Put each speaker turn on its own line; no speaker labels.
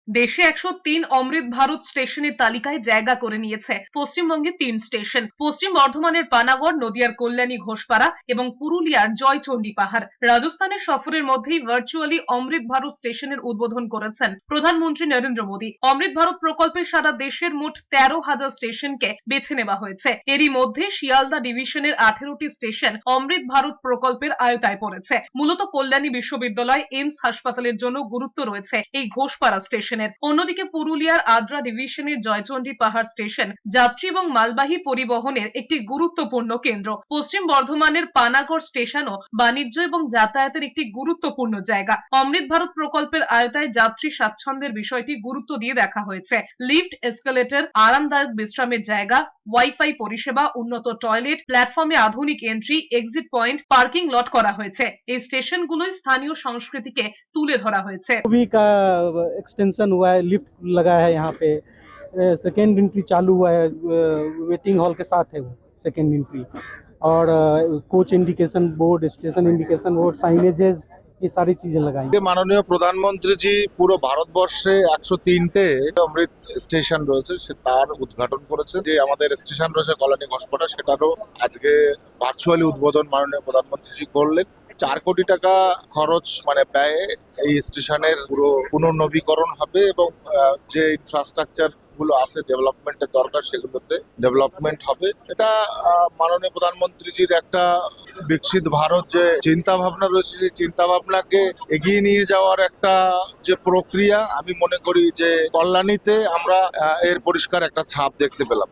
দেশে 103 অমৃত ভারত স্টেশনের তালিকায় জায়গা করে নিয়েছে পশ্চিমবঙ্গে 3 স্টেশন। পশ্চিম বর্ধমানের পানাগড়, নদিয়ার কল্যাণী ঘোষপাড়া এবং পুরুলিয়ার জয়চণ্ডী পাহাড়। রাজস্থানের সফরের মধ্যেই ভার্চুয়ালি অমৃত ভারত স্টেশনের উদ্বোধন করেছেন প্রধানমন্ত্রী নরেন্দ্র মোদী। অমৃত ভারত প্রকল্পে সারা দেশের মোট 13,000 স্টেশনকে বেছে নেওয়া হয়েছে। এরই মধ্যে শিয়ালদা ডিভিশনের 18টি স্টেশন অমৃত ভারত প্রকল্পের আওতায় পড়েছে। মূলত কল্যাণী বিশ্ববিদ্যালয়, এইমস হাসপাতালের জন্য গুরুত্ব রয়েছে এই ঘোষপাড়া স্টেশনের। অন্যদিকে পুরুলিয়ার আদ্রা ডিভিশনের জয়চণ্ডী পাহাড় স্টেশন যাত্রী এবং মালবাহী পরিবহনের একটি গুরুত্বপূর্ণ কেন্দ্র। পশ্চিম বর্ধমানের পানাগড় স্টেশনও বাণিজ্য এবং যাতায়াতের একটি গুরুত্বপূর্ণ জায়গা। অমৃত ভারত প্রকল্পের আওতায় যাত্রী স্বাচ্ছন্দ্যের বিষয়টি গুরুত্ব দিয়ে দেখা হয়েছে। লিফট, এসকেলেটর, আরামদায়ক বিশ্রামের জায়গা, ওয়াইফাই পরিষেবা, উন্নত টয়লেট, প্ল্যাটফর্মে আধুনিক entry exit point, parking lot করা হয়েছে। এই স্টেশনগুলোই স্থানীয় সংস্কৃতিকে তুলে ধরা হয়েছে।
भी का एक्सटेंशन हुआ है, लिफ्ट लगा है यहाँ पे, सेकेंड एंट्री चालू हुआ है, वेटिंग हॉल के साथ है वो सेकेंड एंट्री। और coach indication board, station indication board, signages, ये सारी चीजें लगाई।
মাননীয় প্রধানমন্ত্রীজি পুরো ভারতবর্ষে 103টে অমৃত স্টেশন রয়েছে, সে তার উদ্ঘাটন করেছে। যে আমাদের স্টেশন রয়েছে কল্যাণী ঘোষপাড়া, সেটারও আজকে ভার্চুয়ালি উদ্বোধন মাননীয় প্রধানমন্ত্রীজি করলেন। 4 কোটি টাকা খরচ ব্যয়ে এই স্টেশনের পুরো পুনর্নবীকরণ হবে এবং যে ইনফ্রাস্ট্রাকচার গুলো আছে ডেভেলপমেন্টের দরকার, সেগুলোতে ডেভেলপমেন্ট হবে। এটা মাননীয় প্রধানমন্ত্রীজির একটা বিকশিত ভারত যে চিন্তা ভাবনা রয়েছে, সেই চিন্তা ভাবনাকে এগিয়ে নিয়ে যাওয়ার একটা যে প্রক্রিয়া, আমি মনে করি যে কল্যাণীতে আমরা এর পরিষ্কার একটা ছাপ দেখতে পেলাম।